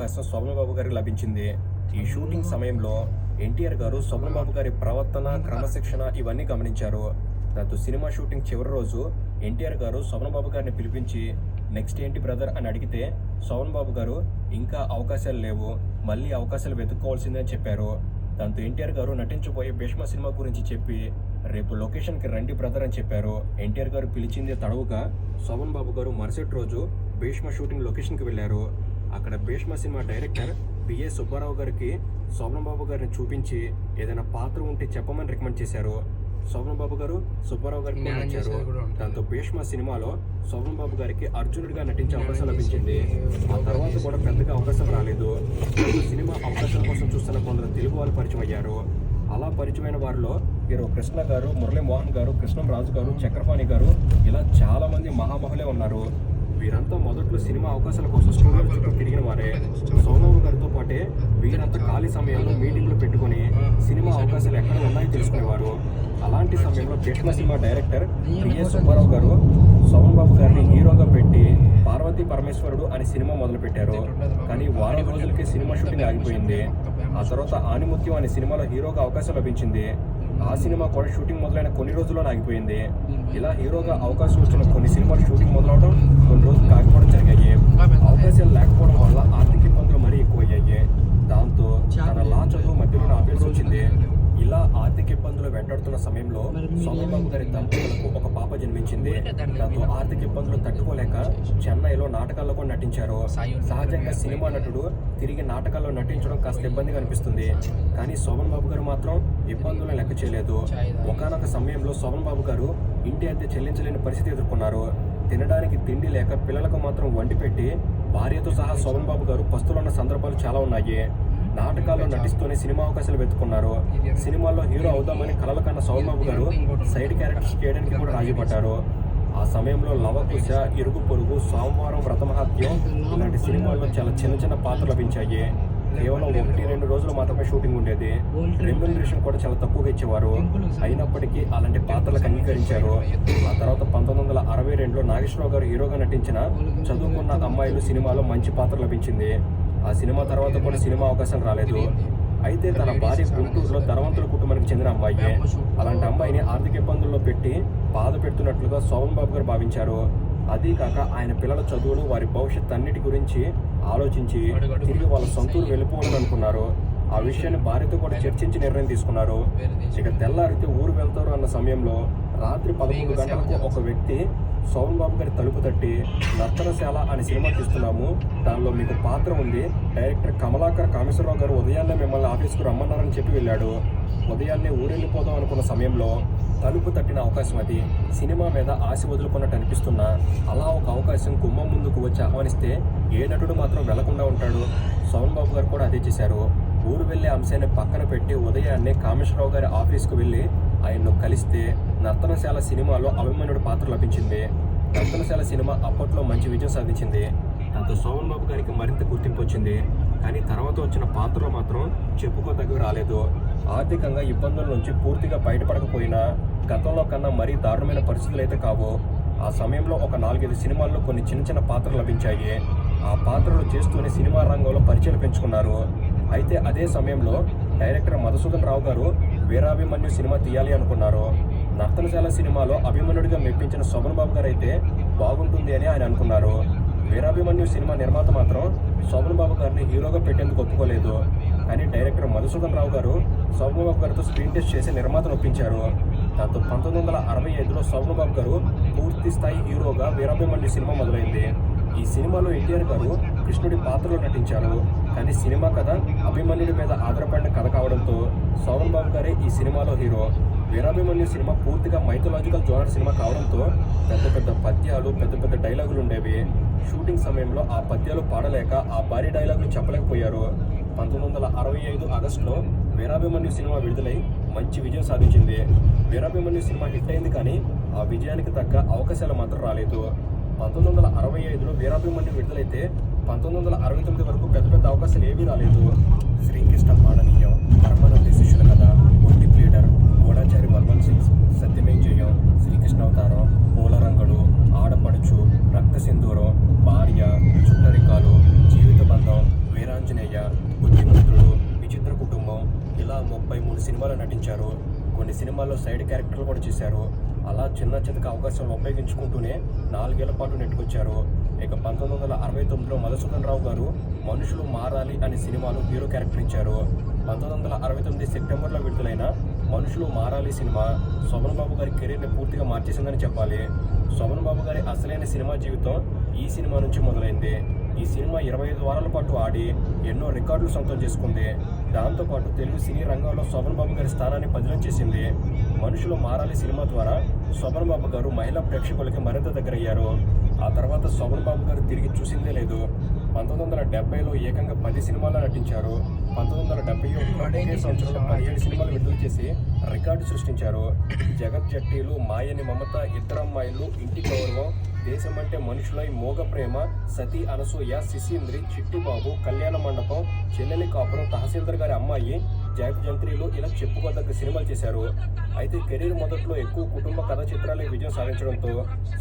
అవకాశం శోభన్ బాబు గారికి లభించింది. ఈ షూటింగ్ సమయంలో ఎన్టీఆర్ గారు శోభన్ బాబు గారి ప్రవర్తన, క్రమశిక్షణ ఇవన్నీ గమనించారు. దాంతో సినిమా షూటింగ్ చివరి రోజు ఎన్టీఆర్ గారు శోభన్ బాబు గారిని పిలిపించి నెక్స్ట్ ఏంటి బ్రదర్ అని అడిగితే శోభన్ బాబు గారు ఇంకా అవకాశాలు లేవు, మళ్ళీ అవకాశాలు వెతుక్కోవాల్సిందే అని చెప్పారు. దాంతో ఎన్టీఆర్ గారు నటించబోయే భీష్మ సినిమా గురించి చెప్పి రేపు లొకేషన్కి రండి బ్రదర్ అని చెప్పారు. ఎన్టీఆర్ గారు పిలిచిందే తడవుగా శోభన్ బాబు గారు మరుసటి రోజు భీష్మ షూటింగ్ లొకేషన్కి వెళ్ళారు. అక్కడ Bhishma cinema director B A Subbarao గారికి శోభన్ బాబు గారిని చూపించి ఏదైనా పాత్ర ఉంటే చెప్పమని రికమెండ్ చేశారు. శోభన్ బాబు గారు సుబ్బారావు గారికి నచ్చారు. దాంతో భీష్మ సినిమాలో శోభన్ బాబు గారికి అర్జునుడిగా నటించే అవకాశం లభించింది. ఆ తర్వాత కూడా పెద్దగా అవకాశం రాలేదు. సినిమా అవకాశం కోసం చూస్తున్న కొందరు తెలుగు వాళ్ళు పరిచయం అయ్యారు. అలా పరిచయమైన వారిలో హీరో కృష్ణ గారు, మురళీ మోహన్ గారు, కృష్ణం రాజు గారు, చక్రపాణి గారు ఇలా చాలా మంది మహామహులే ఉన్నారు. వీరంతా మొదట్లో సినిమా అవకాశాల కోసం స్టూడియో చుట్టూ తిరిగిన వారే. సోమబాబు గారితో పాటే వీరంతా ఖాళీ సమయంలో మీటింగ్లు పెట్టుకుని సినిమా అవకాశాలు ఎక్కడ ఉన్నాయో తెలుసుకునేవారు. అలాంటి సమయంలో Bhishma cinema director B A Subbarao garu Sobhan బాబు గారిని హీరోగా పెట్టి పార్వతీ పరమేశ్వరుడు అనే సినిమా మొదలుపెట్టారు. కానీ వారం రోజులకే సినిమా షూటింగ్ ఆగిపోయింది. ఆ తర్వాత ఆనిముత్యం అనే సినిమాలో హీరోగా అవకాశం లభించింది. ఆ సినిమా కూడా షూటింగ్ మొదలైన కొన్ని రోజుల్లోనే ఆగిపోయింది. ఇలా హీరోగా అవకాశం వచ్చిన కొన్ని సినిమాలు షూటింగ్ మొదలవడం, కొన్ని రోజులు ఆగిపోవడం జరిగాయి. అవకాశాలు లేకపోవడం వల్ల ఆర్థిక ఇబ్బందులు మరీ ఎక్కువయ్యాయి. దాంతో తన లా చదువు మధ్యలో ఆపేసి వచ్చింది. ఇలా ఆర్థిక ఇబ్బందులు వెంటాడుతున్న సమయంలో శోభన్ బాబు గారి దంపతులకు ఒక పాప జన్మించింది. దాంతో ఆర్థిక ఇబ్బందులు తట్టుకోలేక చెన్నైలో నాటకాల్లో కూడా నటించారు. సహజంగా సినిమా నటుడు తిరిగి నాటకాల్లో నటించడం కాస్త ఇబ్బందిగా అనిపిస్తుంది. కానీ శోభన్ బాబు గారు మాత్రం ఇబ్బందులను లెక్క చేయలేదు. ఒకానొక సమయంలో శోభన్ బాబు గారు ఇంటి అద్దె చెల్లించలేని పరిస్థితి ఎదుర్కొన్నారు. తినడానికి తిండి లేక పిల్లలకు మాత్రం వండి పెట్టి భార్యతో సహా శోభన్ బాబు గారు పస్తులున్న సందర్భాలు చాలా ఉన్నాయి. నాటకాల్లో నటిస్తూనే సినిమా అవకాశాలు వెతుకున్నారు. సినిమాల్లో హీరో అవుదామని కలల కన్న శోభన్ బాబు గారు సైడ్ క్యారెక్టర్స్ చేయడానికి కూడా రాజీపడ్డారు. ఆ సమయంలో లవకుశ, ఇరుగు పొరుగు, సోమవారం, వ్రతమహత్యం ఇలాంటి సినిమాల్లో చాలా చిన్న చిన్న పాత్రలు లభించాయి. కేవలం 1-2 రోజులు మాత్రమే షూటింగ్ ఉండేది. రెమ్యునరేషన్ కూడా చాలా తక్కువగా ఇచ్చేవారు. అయినప్పటికీ అలాంటి పాత్రలకు అంగీకరించారు. ఆ తర్వాత 1962లో నాగేశ్వరరావు గారు హీరోగా నటించిన చదువుకున్న అమ్మాయిలు సినిమాలో మంచి పాత్ర లభించింది. ఆ సినిమా తర్వాత కూడా సినిమా అవకాశాలు రాలేదు. అయితే తన భార్య గుంటూరులో ధనవంతుల కుటుంబానికి చెందిన అమ్మాయి. అలాంటి అమ్మాయిని ఆర్థిక ఇబ్బందుల్లో పెట్టి బాధ పెడుతున్నట్లుగా శోభన్ బాబు గారు భావించారు. అదీ కాక ఆయన పిల్లల చదువులు, వారి భవిష్యత్ అన్నిటి గురించి ఆలోచించి తిరిగి వాళ్ళ సొంతూరు వెళ్ళిపోవాలని అనుకున్నారు. ఆ విషయాన్ని భార్యతో కూడా చర్చించి నిర్ణయం తీసుకున్నారు. ఇక తెల్లారితే ఊరు వెళ్తారు అన్న సమయంలో రాత్రి 11 గంటలకు ఒక వ్యక్తి శోభన్ బాబు గారి తలుపు తట్టి నర్తనశాల అనే సినిమా తీస్తున్నాము, దానిలో మీకు పాత్ర ఉంది, డైరెక్టర్ కమలాకర్ కామేశ్వరరావు గారు ఉదయాన్నే మిమ్మల్ని ఆఫీస్కు రమ్మన్నారని చెప్పి వెళ్ళాడు. ఉదయాన్నే ఊరెళ్ళిపోదాం అనుకున్న సమయంలో తలుపు తట్టిన అవకాశం అది. సినిమా మీద ఆశ వదులుకున్నట్టు అనిపిస్తున్నా అలా ఒక అవకాశం గుమ్మం ముందుకు వచ్చి ఆహ్వానిస్తే ఏ నటుడు మాత్రం వెళ్లకుండా ఉంటాడు. శోభన్ బాబు గారు కూడా అదే చేశారు. ఊరు వెళ్లే అంశాన్ని పక్కన పెట్టి ఉదయాన్నే కామేశ్వరరావు గారి ఆఫీస్కు వెళ్ళి ఆయన్ను కలిస్తే నర్తనశాల సినిమాలో అభిమన్యుడు పాత్ర లభించింది. నర్తనశాల సినిమా అప్పట్లో మంచి విజయం సాధించింది. దాంతో శోభన్ బాబు గారికి మరింత గుర్తింపు వచ్చింది. కానీ తర్వాత వచ్చిన పాత్రలో మాత్రం చెప్పుకోదగ్గ రాలేదు. ఆర్థికంగా ఇబ్బందుల నుంచి పూర్తిగా బయటపడకపోయినా గతంలో కన్నా మరీ దారుణమైన పరిస్థితులు అయితే కావు. ఆ సమయంలో ఒక 4-5 సినిమాల్లో కొన్ని చిన్న చిన్న పాత్రలు లభించాయి. ఆ పాత్రలు చేస్తూనే సినిమా రంగంలో పరిచయాలు పెంచుకున్నారు. అయితే అదే సమయంలో డైరెక్టర్ మధుసూదన్ రావు గారు వీరాభిమన్యు సినిమా తీయాలి అనుకున్నారు. నర్తనశాల సినిమాలో అభిమన్యుడిగా మెప్పించిన శోభన్ బాబు గారు అయితే బాగుంటుంది అని ఆయన అనుకున్నారు. వీరాభిమన్యు సినిమా నిర్మాత మాత్రం శోభన్ బాబు గారిని హీరోగా పెట్టేందుకు ఒప్పుకోలేదు. కానీ డైరెక్టర్ మధుసూదన్ రావు గారు శోభన్ బాబు గారితో స్క్రీన్ టెస్ట్ చేసి నిర్మాతను ఒప్పించారు. దాంతో 1965లో శోభన్ బాబు గారు పూర్తి స్థాయి హీరోగా వీరాభిమన్యు సినిమా మొదలైంది. ఈ సినిమాలో ఎన్టీఆర్ గారు కృష్ణుడి పాత్రలో నటించారు. కానీ సినిమా కథ అభిమన్యుడి మీద ఆధారపడిన కథ కావడంతో శోభన్ బాబు గారే ఈ సినిమాలో హీరో. వీరాభిమన్యు సినిమా పూర్తిగా మైథలాజికల్ జోనర్ సినిమా కావడంతో పెద్ద పెద్ద పద్యాలు, పెద్ద పెద్ద డైలాగులు ఉండేవి. షూటింగ్ సమయంలో ఆ పద్యాలు పాడలేక ఆ భారీ డైలాగులు చెప్పలేకపోయారు. 1965 ఆగస్టులో వీరాభిమన్యు సినిమా విడుదలై మంచి విజయం సాధించింది. వీరాభిమన్యు సినిమా హిట్ అయింది, కానీ ఆ విజయానికి తగ్గ అవకాశాలు మాత్రం రాలేదు. 1965లో వీరాభిమన్యు విడుదలైతే 1969 వరకు పెద్ద పెద్ద అవకాశాలు ఏమీ రాలేదు. శ్రీకృష్ణ పాడనీయం, పరమానంద శిష్యుల కథ, ఒంటి ప్లేడర్, గోడాచారి వర్మన్ సింగ్స్, సత్యమే జయం, శ్రీకృష్ణ అవతారం, పూలరంగడు, ఆడపడుచు, రక్త సింధూరం, భార్య, చుట్టరికాలు, జీవిత బంధం, వీరాంజనేయులు 33 సినిమాలు నటించారు. కొన్ని సినిమాల్లో సైడ్ క్యారెక్టర్లు కూడా చేశారు. అలా చిన్న చితక అవకాశాలను ఉపయోగించుకుంటూనే 4 ఏళ్ల పాటు నెట్టుకొచ్చారు. ఇక 1969లో మధుసూదన్ రావు గారు మనుషులు మారాలి అనే సినిమాలో హీరో క్యారెక్టర్ ఇచ్చారు. 1969 సెప్టెంబర్లో విడుదలైన మనుషులు మారాలి సినిమా శోభన్ బాబు గారి కెరీర్ని పూర్తిగా మార్చేసిందని చెప్పాలి. శోభన్ బాబు గారి అసలైన సినిమా జీవితం ఈ సినిమా నుంచి మొదలైంది. ఈ సినిమా 25 వారాల పాటు ఆడి ఎన్నో రికార్డులు సొంతం చేసుకుంది. దాంతోపాటు తెలుగు సినీ రంగంలో శోభన్ బాబు గారి స్థానాన్ని పదిలం చేసింది. మనుషులు మారాలి సినిమా ద్వారా శోభన్ బాబు గారు మహిళా ప్రేక్షకులకి మరింత దగ్గరయ్యారు. ఆ తర్వాత శోభన్ బాబు గారు తిరిగి చూసిందే లేదు. 1970లో ఏకంగా 10 సినిమాల్లో నటించారు. 1971లో ఒకే సంవత్సరంలో 17 సినిమాలు విడుదల చేసి రికార్డు సృష్టించారు. జగత్ జట్టీలు, మాయని మమత, ఇద్దరమ్మాయిలు, ఇంటి గౌరవం, దేశం అంటే మనుషులై, మోగ ప్రేమ, సతీ అనసూయ, శిశీంద్రి, చిట్టిబాబు, కళ్యాణ మండపం, చెల్లెలి కాపురం, తహసీల్దార్ గారి అమ్మాయి, జంత్రీలు ఇలా చెప్పుకోదగ్గ సినిమాలు చేశారు. అయితే కెరీర్ మొదట్లో ఎక్కువ కుటుంబ కథ చిత్రాలే విజయం సాధించడంతో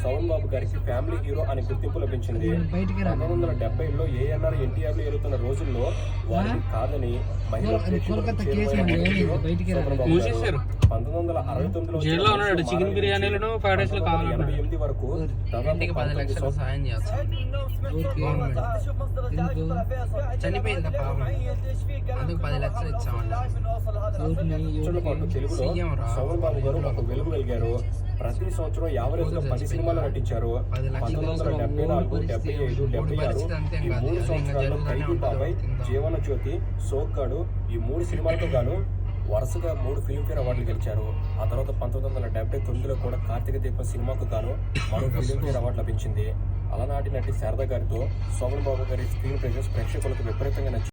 శోభన్ బాబు గారికి ఫ్యామిలీ హీరో అనే గుర్తింపు లభించింది. 1970లో ఏఎన్ఆర్ ఎన్టీఆర్లు ఎదుగుతున్న రోజుల్లో వారిని కాదని మహిళా ప్రేక్షకులకు చేరువైన హీరో శోభన్ బాబు గారు. 1969లో 1988 వరకు దాదాపు 19 చనిపోయింది పాపం, అందుకు 10 లక్షలు ఇచ్చామండి. పాటు తెలుగులో శోభన్ బాబు గారు ఒక వెలుగు వెలిగారు. ప్రతి సంవత్సరం యావరేజ్ లో 10 సినిమాలు నటించారు. 1974, 75, 76 ఈ 3 సంవత్సరాల్లో ఖైదీ బాబాయ్, జీవన జ్యోతి, సోగ్గాడు ఈ 3 సినిమాలతో గాను వరుసగా 3 ఫిల్మ్ఫేర్ అవార్డులు గెలిచారు. ఆ తర్వాత 1979లో కూడా కార్తీక దీపం సినిమాకు గాను మరో ఫిల్మ్ఫేర్ అవార్డు లభించింది. అలనాటి నటి శారద గారితో శోభన్ బాబు గారి స్క్రీన్ ప్రెజెన్స్ ప్రేక్షకులకు విపరీతంగా నచ్చింది.